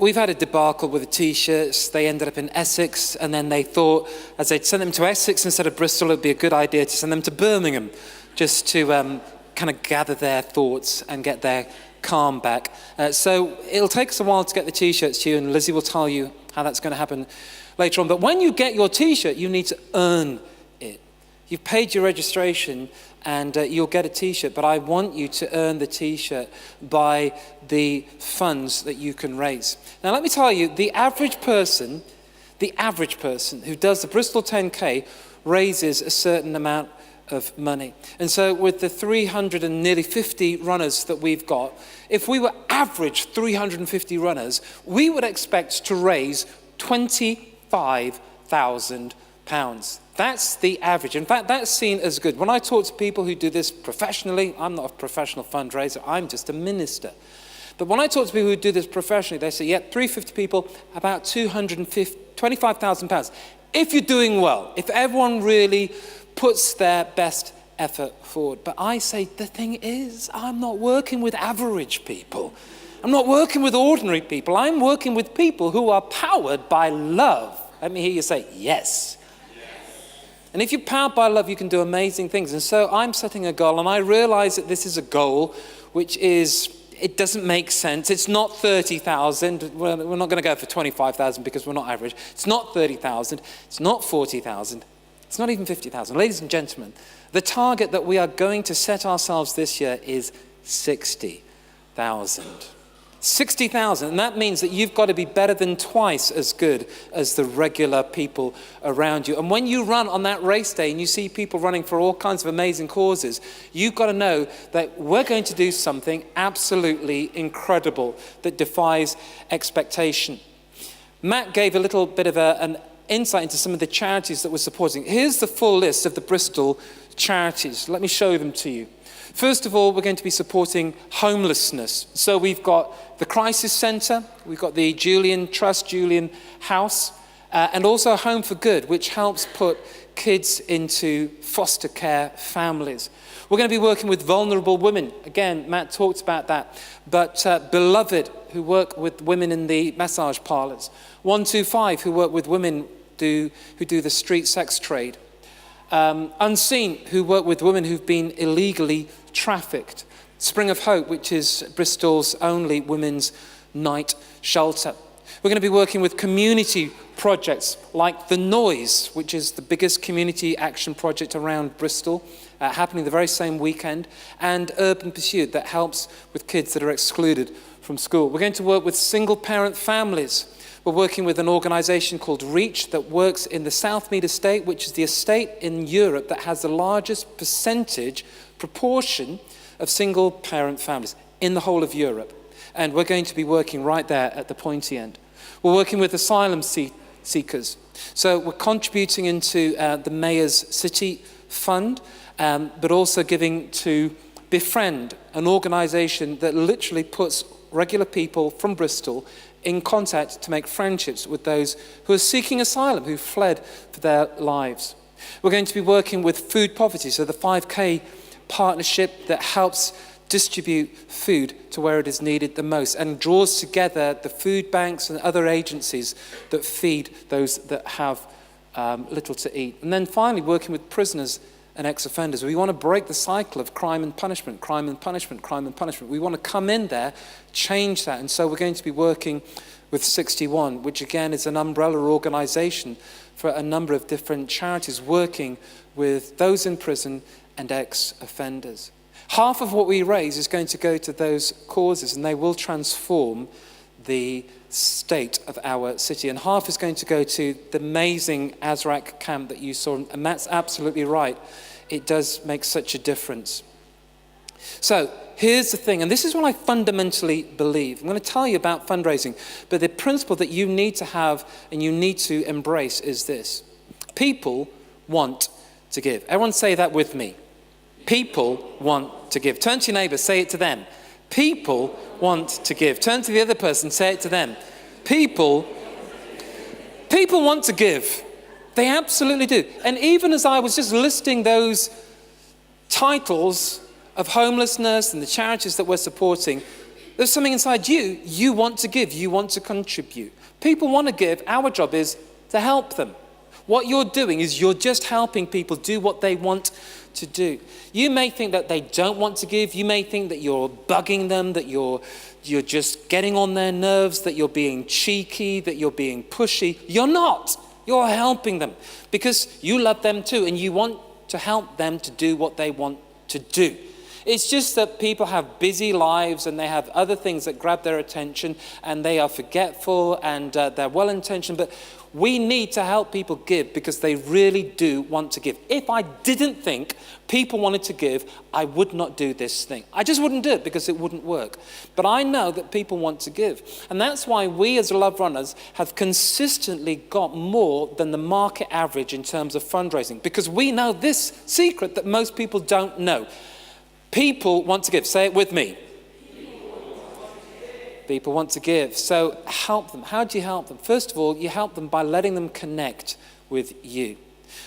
We've had a debacle with the T-shirts. They ended up in Essex, and then they thought, as they'd sent them to Essex instead of Bristol, it'd be a good idea to send them to Birmingham, just to kind of gather their thoughts and get their calm back. So it'll take us a while to get the T-shirts to you, and Lizzie will tell you how that's going to happen later on. But when you get your T-shirt, you need to earn it. You've paid your registration, and you'll get a T-shirt, but I want you to earn the T-shirt by the funds that you can raise. Now let me tell you, the average person who does the Bristol 10K raises a certain amount of money. And so with the 350 runners that we've got, if we were average 350 runners, we would expect to raise £25,000. That's the average. In fact, that's seen as good. When I talk to people who do this professionally, I'm not a professional fundraiser, I'm just a minister. But when I talk to people who do this professionally, they say, yeah, 350 people, about £25,000. If you're doing well, if everyone really puts their best effort forward. But I say, the thing is, I'm not working with average people. I'm not working with ordinary people. I'm working with people who are powered by love. Let me hear you say, yes. And if you're powered by love, you can do amazing things. And so I'm setting a goal, and I realize that this is a goal which is, it doesn't make sense. It's not 30,000. We're not going to go for 25,000 because we're not average. It's not 30,000. It's not 40,000. It's not even 50,000. Ladies and gentlemen, the target that we are going to set ourselves this year is 60,000. 60,000, and that means that you've got to be better than twice as good as the regular people around you. And when you run on that race day and you see people running for all kinds of amazing causes, you've got to know that we're going to do something absolutely incredible that defies expectation. Matt gave a little bit of an insight into some of the charities that we're supporting. Here's the full list of the Bristol charities. Let me show them to you. First of all, we're going to be supporting homelessness. So we've got the Crisis Centre, we've got the Julian Trust, Julian House, and also Home for Good, which helps put kids into foster care families. We're going to be working with vulnerable women. Again, Matt talked about that. But Beloved, who work with women in the massage parlours. 125, who work with women who do the street sex trade. Unseen, who work with women who've been illegally trafficked. Spring of Hope, which is Bristol's only women's night shelter. We're going to be working with community projects like The Noise, which is the biggest community action project around Bristol, happening the very same weekend, and Urban Pursuit, that helps with kids that are excluded from school. We're going to work with single-parent families. We're working with an organisation called Reach that works in the Southmead estate, which is the estate in Europe that has the largest proportion of single-parent families in the whole of Europe. And we're going to be working right there at the pointy end. We're working with asylum seekers. So we're contributing into the Mayor's City Fund, but also giving to Befriend, an organisation that literally puts regular people from Bristol in contact to make friendships with those who are seeking asylum, who fled for their lives. We're going to be working with food poverty, so the 5K partnership that helps distribute food to where it is needed the most and draws together the food banks and other agencies that feed those that have little to eat. And then finally, working with prisoners and ex-offenders. We want to break the cycle of crime and punishment, crime and punishment, crime and punishment. We want to come in there, change that. And so we're going to be working with 61, which again is an umbrella organisation for a number of different charities working with those in prison and ex-offenders. Half of what we raise is going to go to those causes, and they will transform the state of our city. And half is going to go to the amazing Azraq camp that you saw, and that's absolutely right. It does make such a difference. So here's the thing, and this is what I fundamentally believe. I'm going to tell you about fundraising, but the principle that you need to have and you need to embrace is this. People want to give. Everyone say that with me. People want to give. Turn to your neighbour, say it to them. People want to give. Turn to the other person, say it to them. People want to give. They absolutely do. And even as I was just listing those titles of homelessness and the charities that we're supporting, There's something inside you. You want to give. You want to contribute. People want to give. Our job is to help them. What you're doing is you're just helping people do what they want to do. You may think that they don't want to give. You may think that you're bugging them, that you're just getting on their nerves, that you're being cheeky, that you're being pushy. You're not. You're helping them because you love them too, and you want to help them to do what they want to do. It's just that people have busy lives and they have other things that grab their attention, and they are forgetful, and they're well-intentioned, but we need to help people give because they really do want to give. If I didn't think people wanted to give, I would not do this thing. I just wouldn't do it because it wouldn't work. But I know that people want to give. And that's why we as Love Runners have consistently got more than the market average in terms of fundraising, because we know this secret that most people don't know. People want to give. Say it with me. People want to give. So help them. How do you help them? First of all, you help them by letting them connect with you.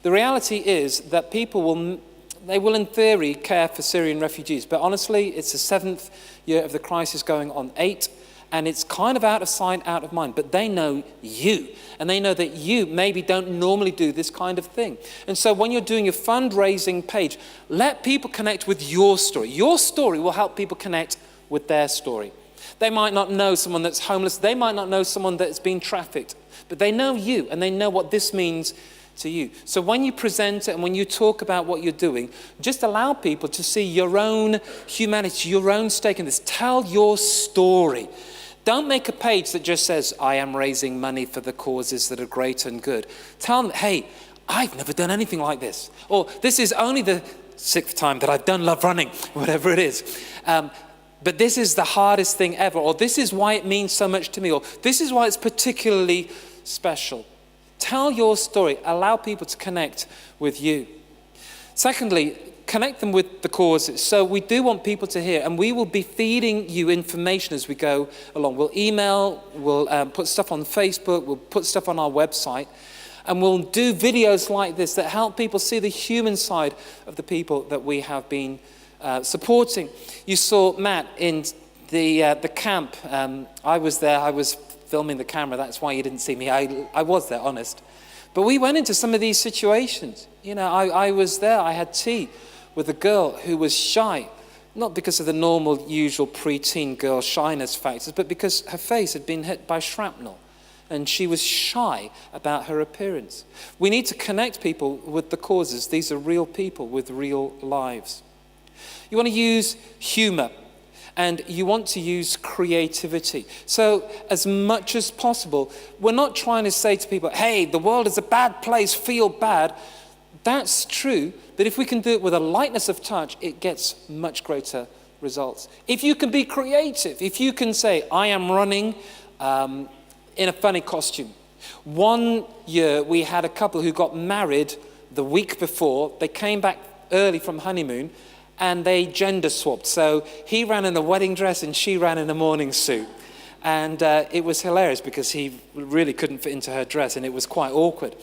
The reality is that people will in theory care for Syrian refugees, but honestly, it's the 7th year of the crisis going on 8, and it's kind of out of sight, out of mind, but they know you, and they know that you maybe don't normally do this kind of thing. And so when you're doing your fundraising page, let people connect with your story. Your story will help people connect with their story. They might not know someone that's homeless. They might not know someone that's been trafficked. But they know you, and they know what this means to you. So when you present it and when you talk about what you're doing, just allow people to see your own humanity, your own stake in this. Tell your story. Don't make a page that just says, I am raising money for the causes that are great and good. Tell them, hey, I've never done anything like this. Or this is only the 6th time that I've done Love Running, whatever it is. But this is the hardest thing ever, or this is why it means so much to me, or this is why it's particularly special. Tell your story. Allow people to connect with you. Secondly, connect them with the causes. So we do want people to hear, and we will be feeding you information as we go along. We'll email, we'll put stuff on Facebook, we'll put stuff on our website, and we'll do videos like this that help people see the human side of the people that we have been supporting. You saw Matt in the camp. I was there. I was filming the camera. That's why you didn't see me. I was there, honest. But we went into some of these situations. You know, I was there. I had tea with a girl who was shy, not because of the normal, usual pre-teen girl shyness factors, but because her face had been hit by shrapnel, and she was shy about her appearance. We need to connect people with the causes. These are real people with real lives. You want to use humor, and you want to use creativity. So as much as possible, we're not trying to say to people, hey, the world is a bad place, feel bad. That's true, but if we can do it with a lightness of touch, it gets much greater results. If you can be creative, if you can say, I am running in a funny costume. One year we had a couple who got married the week before. They came back early from honeymoon, and they gender swapped. So he ran in a wedding dress and she ran in a morning suit. And it was hilarious because he really couldn't fit into her dress, and it was quite awkward.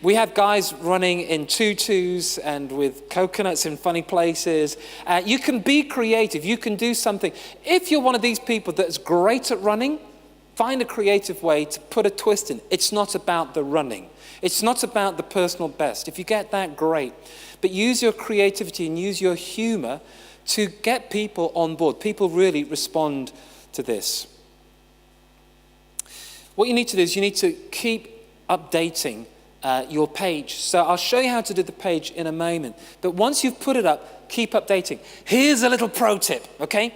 We had guys running in tutus and with coconuts in funny places. You can be creative. You can do something. If you're one of these people that's great at running, find a creative way to put a twist in. It's not about the running. It's not about the personal best. If you get that, great. But use your creativity and use your humor to get people on board. People really respond to this. What you need to do is you need to keep updating your page. So I'll show you how to do the page in a moment. But once you've put it up, keep updating. Here's a little pro tip, okay?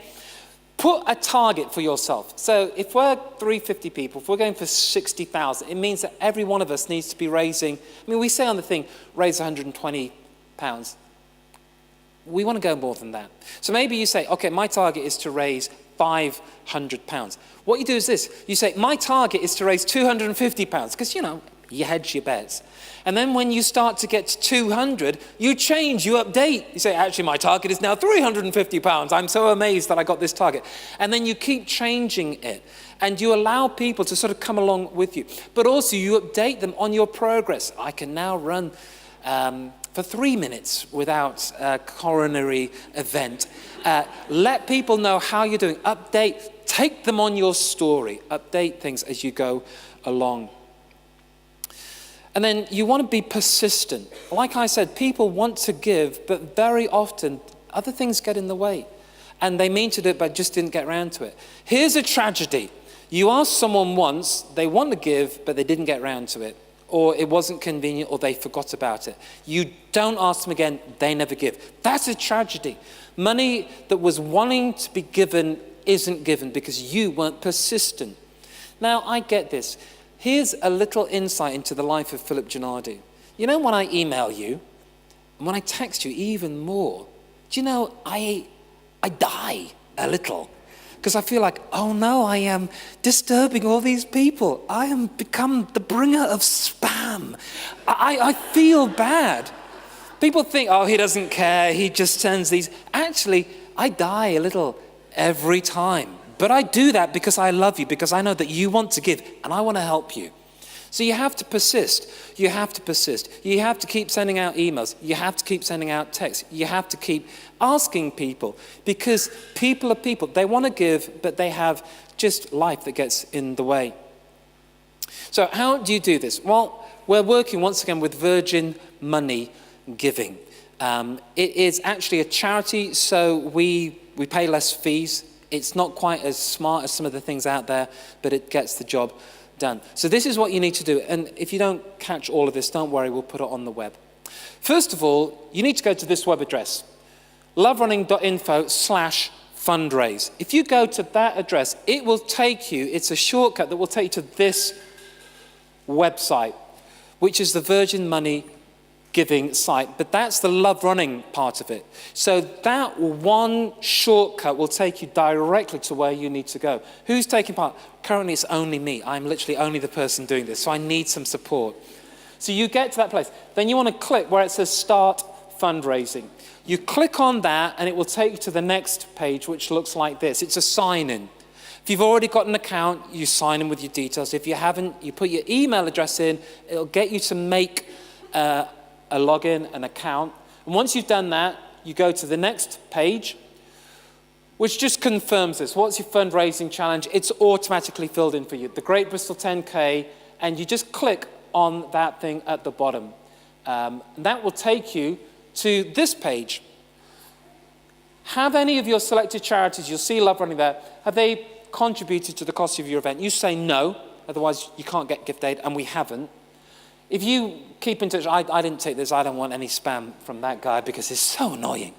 Put a target for yourself. So if we're 350 people, if we're going for 60,000, it means that every one of us needs to be raising, I mean, we say on the thing, raise 120 pounds. We want to go more than that. So maybe you say, okay, my target is to raise 500 pounds. What you do is this. You say, my target is to raise 250 pounds, because, you know, you hedge your bets. And then when you start to get to 200, you change, you update. You say, actually, my target is now 350 pounds. I'm so amazed that I got this target. And then you keep changing it. And you allow people to sort of come along with you. But also you update them on your progress. I can now run for 3 minutes without a coronary event. Let people know how you're doing. Update. Take them on your story. Update things as you go along. And then you want to be persistent. Like I said, people want to give, but very often other things get in the way. And they mean to do it, but just didn't get around to it. Here's a tragedy. You ask someone once, they want to give, but they didn't get around to it. Or it wasn't convenient, or they forgot about it. You don't ask them again, they never give. That's a tragedy. Money that was wanting to be given isn't given because you weren't persistent. Now, I get this. Here's a little insight into the life of Philip Gennady. You know, when I email you, and when I text you even more, do you know, I die a little. Because I feel like, oh no, I am disturbing all these people. I am become the bringer of spam. I feel bad. People think, oh, he doesn't care, he just sends these. Actually, I die a little every time. But I do that because I love you, because I know that you want to give, and I want to help you. So you have to persist. You have to persist. You have to keep sending out emails. You have to keep sending out texts. You have to keep asking people, because people are people. They want to give, but they have just life that gets in the way. So how do you do this? Well, we're working once again with Virgin Money Giving. It is actually a charity, so we pay less fees. It's not quite as smart as some of the things out there, but it gets the job done. So this is what you need to do. And if you don't catch all of this, don't worry, we'll put it on the web. First of all, you need to go to this web address, loverunning.info/fundraise. If you go to that address, it will take you, it's a shortcut that will take you to this website, which is the Virgin Money Giving site, but that's the Love Running part of it. So that one shortcut will take you directly to where you need to go. Who's taking part? Currently it's only me. I'm literally only the person doing this, so I need some support. So you get to that place. Then you want to click where it says Start Fundraising. You click on that and it will take you to the next page, which looks like this. It's a sign-in. If you've already got an account, you sign in with your details. If you haven't, you put your email address in. It'll get you to make a login, an account. And once you've done that, you go to the next page, which just confirms this. What's your fundraising challenge? It's automatically filled in for you. The Great Bristol 10K, and you just click on that thing at the bottom. And that will take you to this page. Have any of your selected charities, you'll see Love Running there, have they contributed to the cost of your event? You say no, otherwise you can't get gift aid, and we haven't. If you keep in touch, I didn't take this, I don't want any spam from that guy because it's so annoying.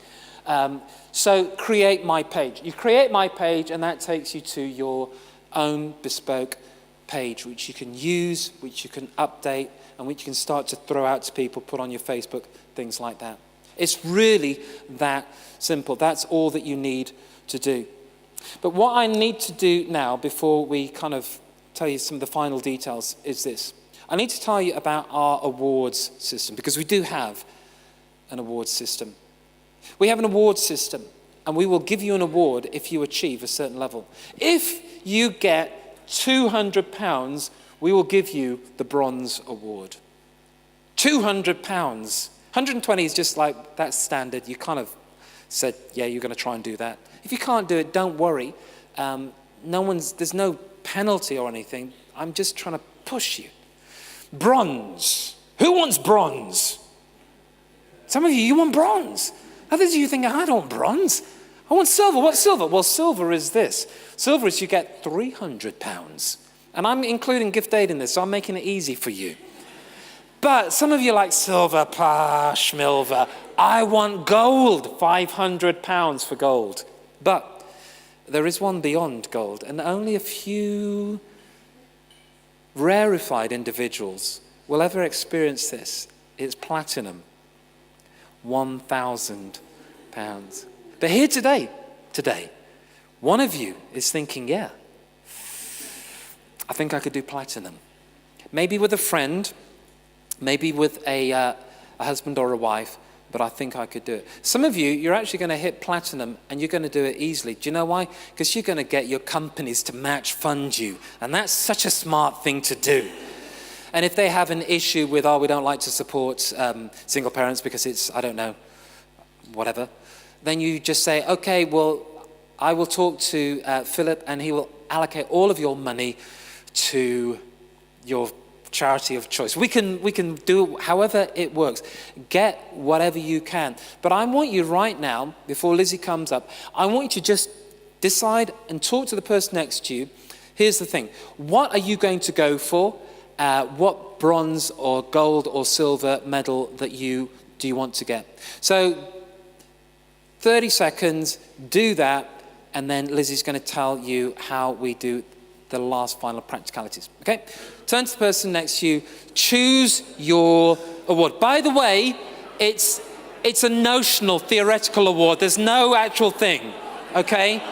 So create my page. You create my page and that takes you to your own bespoke page, which you can use, which you can update, and which you can start to throw out to people, put on your Facebook, things like that. It's really that simple. That's all that you need to do. But what I need to do now, before we kind of tell you some of the final details, is this. I need to tell you about our awards system, because we do have an awards system. We have an awards system, and we will give you an award if you achieve a certain level. If you get £200, we will give you the bronze award. £200. 120 is just like, that's standard. You kind of said, yeah, you're going to try and do that. If you can't do it, don't worry. There's no penalty or anything. I'm just trying to push you. Bronze. Who wants bronze? Some of you want bronze. Others of you think, I don't want bronze. I want silver. What's silver? Well, silver is this. Silver is you get £300. And I'm including gift aid in this, so I'm making it easy for you. But some of you like silver, schmilver. I want gold, £500 for gold. But there is one beyond gold, and only a few rarefied individuals will ever experience this. It's platinum, £1,000. But here today, one of you is thinking, yeah, I think I could do platinum. Maybe with a friend, maybe with a husband or a wife, but I think I could do it. Some of you, you're actually going to hit platinum and you're going to do it easily. Do you know why? Because you're going to get your companies to match fund you. And that's such a smart thing to do. And if they have an issue with, we don't like to support single parents because it's, I don't know, whatever, then you just say, okay, well, I will talk to Philip, and he will allocate all of your money to your charity of choice. We can do however it works. Get whatever you can. But I want you right now, before Lizzie comes up, I want you to just decide and talk to the person next to you. Here's the thing. What are you going to go for? What bronze or gold or silver medal do you want to get? So 30 seconds, do that, and then Lizzie's going to tell you how we do the last final practicalities. Okay? Turn to the person next to you. Choose your award. By the way, it's a notional, theoretical award. There's no actual thing. Okay?